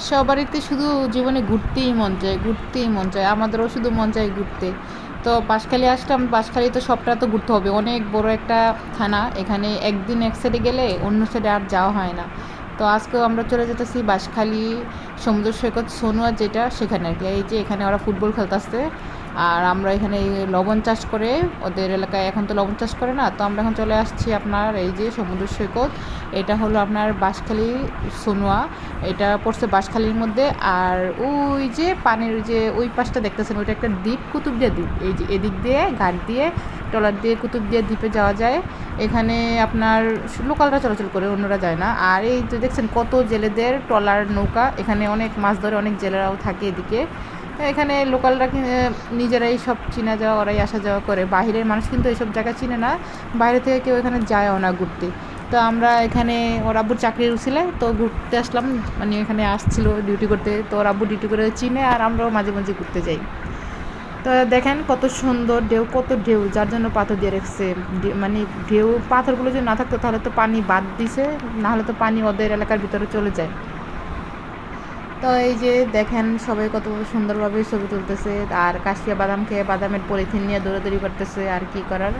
সবারই তো শুধু জীবনে ঘুরতেই মন চায়, ঘুরতেই মন চায়। আমাদেরও শুধু মন চায় ঘুরতে। তো বাঁশখালী আসলাম, বাঁশখালী তো সবটা তো ঘুরতে হবে। অনেক বড় একটা থানা। এখানে একদিন এক সাইডে গেলে অন্য সাইডে আর যাওয়া হয় না। তো আজকেও আমরা চলে যেতেছি বাঁশখালী সমুদ্র সৈকত সোনুয়া যেটা সেখানে আর কি। এই যে এখানে ওরা ফুটবল খেলতেছে। আর আমরা এখানে লবণ চাষ করে, ওদের এলাকায় এখন তো লবণ চাষ করে না, তো আমরা এখন চলে আসছি আপনার এই যে সমুদ্র সৈকত। এটা হলো আপনার বাঁশখালী সোনুয়া। এটা পড়ছে বাঁশখালীর মধ্যে। আর ওই যে পানির যে ওই পাশটা দেখতেছেন, ওইটা একটা দ্বীপ, কুতুবদিয়া দ্বীপ। এই যে এদিক দিয়ে ঘাট দিয়ে ট্রলার দিয়ে কুতুবদিয়া দ্বীপে যাওয়া যায়। এখানে আপনার লোকালরা চলাচল করে, অন্যরা যায় না। আর এই যে দেখছেন কত জেলেদের ট্রলার নৌকা, এখানে অনেক মাছ ধরে, অনেক জেলেরাও থাকে এদিকে। এখানে লোকালরা নিজেরাই সব চিনা যাওয়া, ওরাই আসা যাওয়া করে। বাহিরের মানুষ কিন্তু এইসব জায়গা চিনে না, বাইরে থেকে কেউ এখানে যায়ও না ঘুরতে। তো আমরা এখানে ওর আব্বুর চাকরির ছিল, তো ঘুরতে আসলাম, মানে এখানে আসছিল ডিউটি করতে। তো ওর আব্বু ডিউটি করে চিনে, আর আমরাও মাঝে মাঝে ঘুরতে যাই। তো দেখেন কত সুন্দর ঢেউ, কত ঢেউ, যার জন্য পাথর দিয়ে রেখেছে। মানে ঢেউ পাথরগুলো যদি না থাকতো তাহলে তো পানি বাদ দিছে, না হলে তো পানি ওদের এলাকার ভিতরে চলে যায়। তো এই যে দেখেন সবাই কত সুন্দরভাবে ছবি তুলতেছে। আর কাশিয়া বাদাম খেয়ে বাদামের পলিথিন নিয়ে দৌড়াদৌড়ি করতেছে, আর কি করার।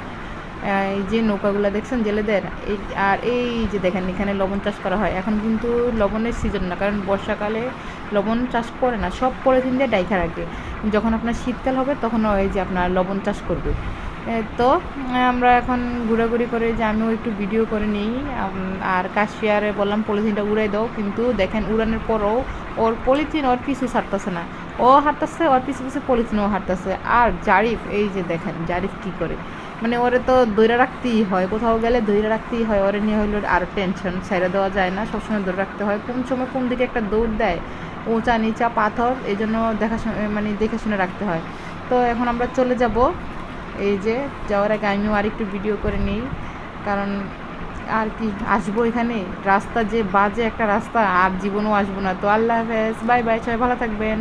এই যে নৌকাগুলো দেখছেন জেলেদের, এই আর এই যে দেখেন এখানে লবণ চাষ করা হয়। এখন কিন্তু লবণের সিজন না, কারণ বর্ষাকালে লবণ চাষ করে না, সব পলিথিন দিয়ে ডাইখা রাখে। যখন আপনার শীতকাল হবে তখন ওই যে আপনার লবণ চাষ করবে। তো আমরা এখন ঘোরাঘুরি করে যে আমিও একটু ভিডিও করে নিই। আর কাশিয়ারে বললাম পলিথিনটা উড়াই দাও, কিন্তু দেখেন উড়ানোর পরও ওর পলিথিন ওর পিছু ছাড়তেছে না। ও হাঁটতেছে, ওর পিছু পিছু পলিথিনও হাঁটতেছে। আর জারিফ, এই যে দেখেন জারিফ কী করে, মানে ওরে তো ধরে রাখতেই হয়, কোথাও গেলে ধরে রাখতেই হয়। ওরে নিয়ে হইলো আরও টেনশন, ছেড়ে দেওয়া যায় না, সবসময় ধরে রাখতে হয়। কোন সময় কোন দিকে একটা দৌড় দেয়, উঁচা নিচা পাথর, এই জন্য মানে দেখে শুনে রাখতে হয়। তো এখন আমরা চলে যাব। এই যে যাওয়ার আগে আমিও আর একটু ভিডিও করে নিই, কারণ আর কি আসবো এখানে। রাস্তা যে বাজে একটা রাস্তা, আর জীবনও আসবো না। তো আল্লাহ হাফেজ, বাই বাই, সবাই ভালো থাকবেন।